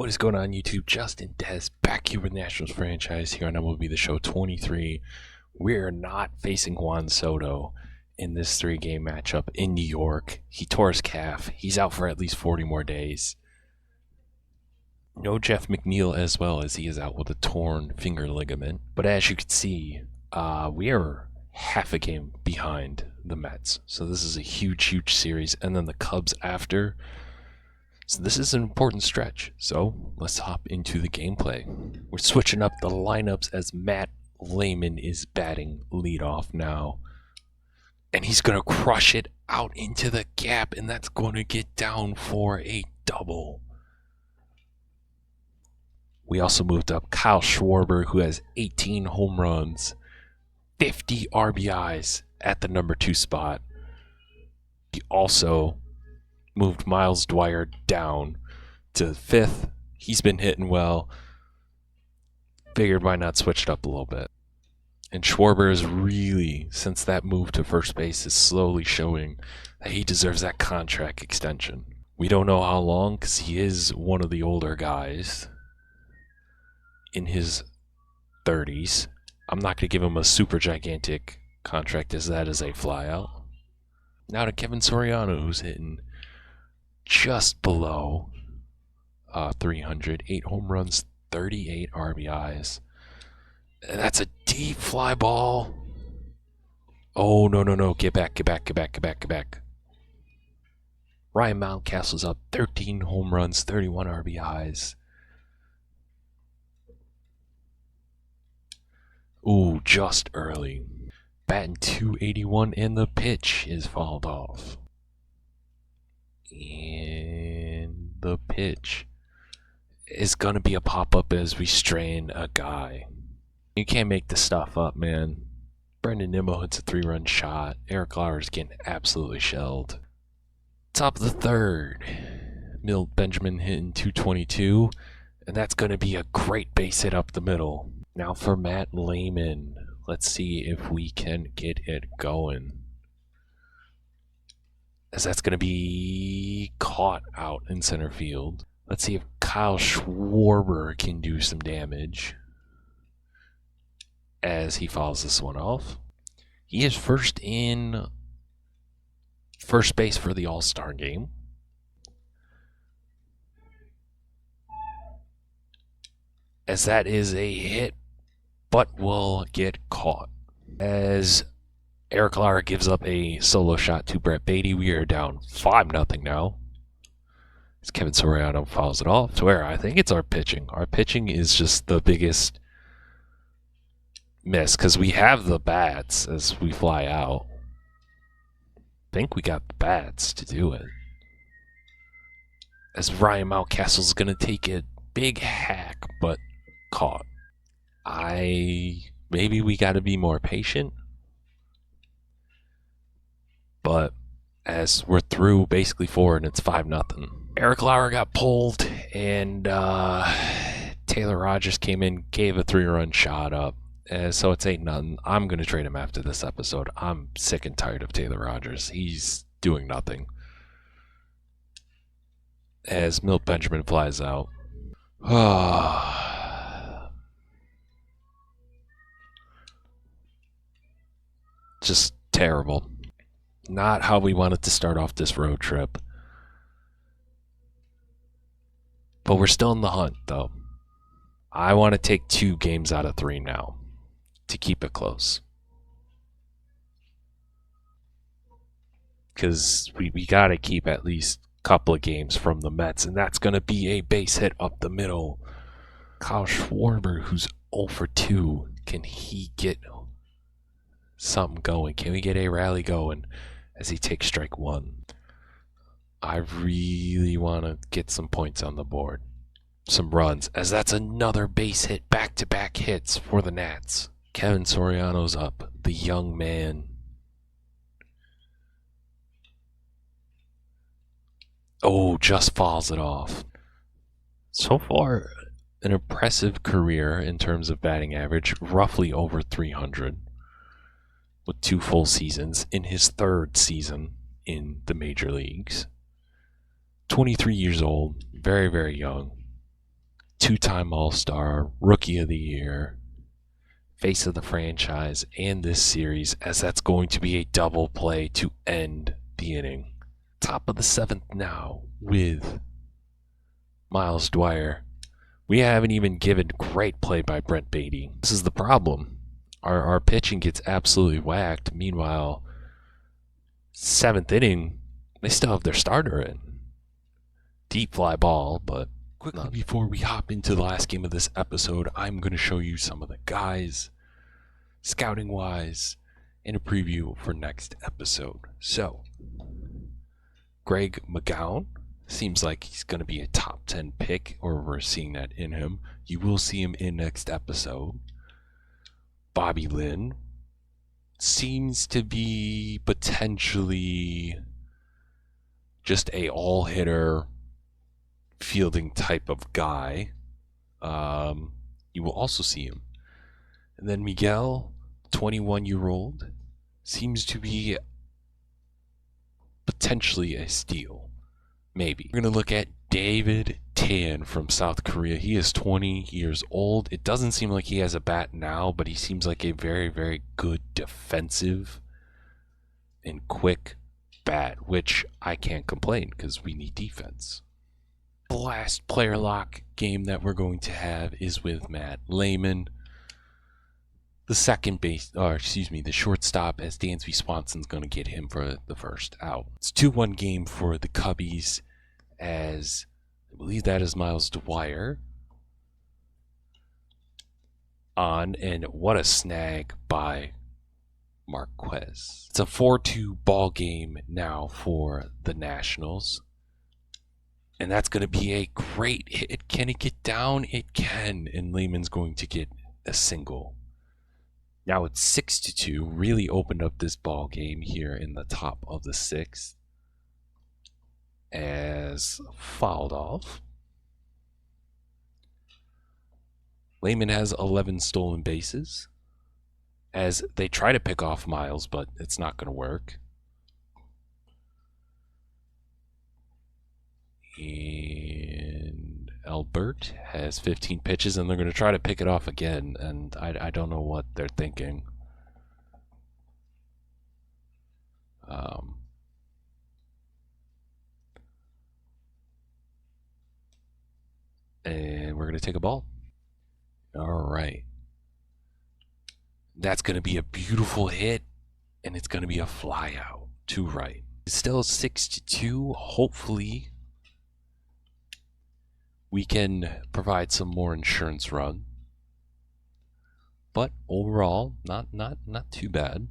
What is going on YouTube? Justin Des back here with Nationals franchise here on MLB The Show 23. We're not facing Juan Soto in this 3-game matchup in New York. He tore his calf. He's out for at least 40 more days. No Jeff McNeil as well, as he is out with a torn finger ligament. But as you can see, we are half a game behind the Mets. So this is a huge series. And then the Cubs after. So this is an important stretch. So let's hop into the gameplay. We're switching up the lineups as Matt Lehman is batting leadoff now. And he's going to crush it out into the gap, and that's going to get down for a double. We also moved up Kyle Schwarber, who has 18 home runs, 50 RBIs at the number 2 spot. He also moved Miles Dwyer down to 5th. He's been hitting well. Figured why not switch it up a little bit. And Schwarber is really, since that move to first base, is slowly showing that he deserves that contract extension. We don't know how long, because he is one of the older guys in his 30s. I'm not going to give him a super gigantic contract, as that is a flyout. Now to Kevin Soriano, who's hitting just below 300, 8 home runs, 38 RBIs. And that's a deep fly ball. Oh, no. Get back. Ryan Mountcastle's up 13 home runs, 31 RBIs. Ooh, just early. Batting .281, and the pitch is fouled off. And the pitch is going to be a pop-up as we strain a guy. You can't make this stuff up, man. Brendan Nimmo hits a 3-run shot. Eric Lauer's getting absolutely shelled. Top of the 3rd. Milt Benjamin hitting .222. And that's going to be a great base hit up the middle. Now for Matt Lehman. Let's see if we can get it going. As that's going to be caught out in center field. Let's see if Kyle Schwarber can do some damage as he fouls this one off. He is first base for the All-Star game. As that is a hit, but will get caught. As Eric Lauer gives up a solo shot to Brett Beatty. We are down 5-0 now. As Kevin Soriano fouls it off. To where I think it's our pitching. Our pitching is just the biggest miss, because we have the bats as we fly out. I think we got the bats to do it. As Ryan Mountcastle's going to take a big hack, but caught. Maybe we got to be more patient. But as we're through basically 4 and it's 5-0. Eric Lauer got pulled, and Taylor Rogers came in, gave a 3-run shot up. So it's 8-0. I'm going to trade him after this episode. I'm sick and tired of Taylor Rogers. He's doing nothing. As Milt Benjamin flies out. Just terrible. Not how we wanted to start off this road trip. But we're still in the hunt, though. I want to take 2 games out of 3 now to keep it close. Because we got to keep at least a couple of games from the Mets, and that's going to be a base hit up the middle. Kyle Schwarber, who's 0 for 2. Can he get something going? Can we get a rally going as he takes strike 1? I really want to get some points on the board. Some runs, as that's another base hit, back-to-back hits for the Nats. Kevin Soriano's up, the young man. Oh, just fouls it off. So far, an impressive career in terms of batting average, roughly over 300. With 2 full seasons in his 3rd season in the major leagues. 23 years old, very young. two-time All-Star, Rookie of the Year, face of the franchise, and this series, as that's going to be a double play to end the inning. Top of the 7th now with Miles Dwyer. We haven't even given great play by Brent Beatty. This is the problem. Our pitching gets absolutely whacked. Meanwhile, 7th inning, they still have their starter in. Deep fly ball, but quickly before we hop into the last game of this episode, I'm going to show you some of the guys, scouting-wise, and a preview for next episode. So, Greg McGowan seems like he's going to be a top 10 pick, or we're seeing that in him. You will see him in next episode. Bobby Lynn seems to be potentially just a all-hitter fielding type of guy. You will also see him. And then Miguel, 21-year-old, seems to be potentially a steal. Maybe. We're going to look at David Tan from South Korea. He is 20 years old. It doesn't seem like he has a bat now, but he seems like a very, very good defensive and quick bat, which I can't complain because we need defense. The last player lock game that we're going to have is with Matt Lehman. The the shortstop, as Dansby Swanson's going to get him for the first out. It's 2-1 game for the Cubbies, as I believe that is Miles Dwyer on, and what a snag by Marquez. It's a 4-2 ball game now for the Nationals, and that's going to be a great hit. Can it get down? It can, and Lehman's going to get a single. Now it's 6-2, really opened up this ball game here in the top of the 6th, as fouled off. Lehman has 11 stolen bases, as they try to pick off Miles, but it's not going to work. And Albert has 15 pitches, and they're going to try to pick it off again, and I don't know what they're thinking. And we're going to take a ball. All right. That's going to be a beautiful hit, and it's going to be a fly out to right. It's still 6-2. Hopefully, we can provide some more insurance run. But overall, not too bad.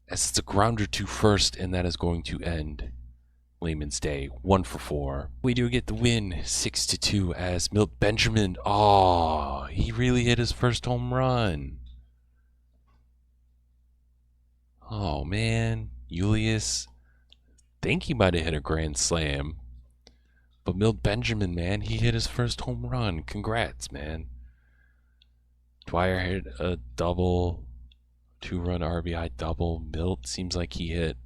As it's a grounder to first, and that is going to end Lehman's day. 1 for 4. We do get the win, 6-2, as Milt Benjamin. Oh, he really hit his first home run. Oh man, Julius. Think he might have hit a grand slam. But Milt Benjamin, man, he hit his first home run. Congrats, man. Dwyer hit a double, 2-run RBI double. Milt seems like he hit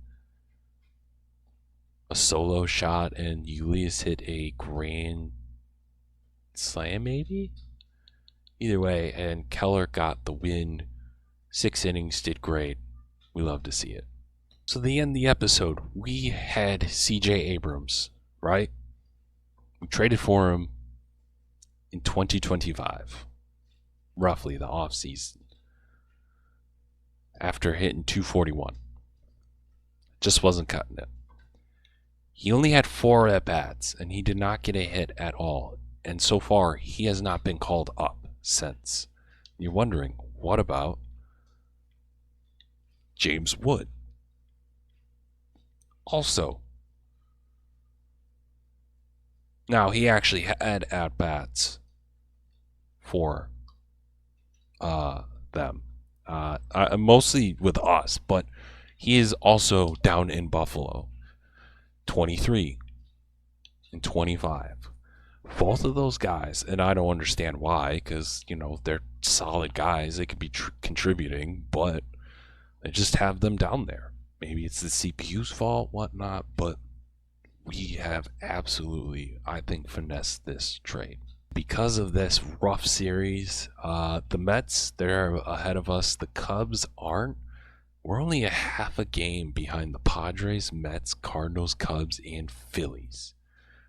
a solo shot, and Julius hit a grand slam, maybe? Either way, and Keller got the win. 6 innings, did great. We love to see it. So the end of the episode, we had CJ Abrams, right? We traded for him in 2025, roughly the offseason, after hitting 241. Just wasn't cutting it. He only had 4 at-bats, and he did not get a hit at all. And so far, he has not been called up since. You're wondering, what about James Wood? Also, now he actually had at-bats for them, mostly with us, but he is also down in Buffalo. 23 and 25. Both of those guys, and I don't understand why, because, you know, they're solid guys. They could be contributing, but they just have them down there. Maybe it's the CPU's fault, whatnot, but we have absolutely, I think, finessed this trade. Because of this rough series, the Mets, they're ahead of us. The Cubs aren't. We're only a half a game behind the Padres, Mets, Cardinals, Cubs, and Phillies.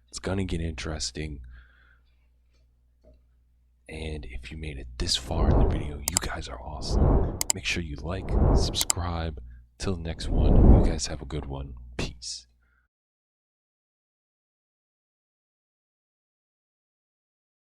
It's going to get interesting. And if you made it this far in the video, you guys are awesome. Make sure you like, subscribe. Till the next one, you guys have a good one. Peace.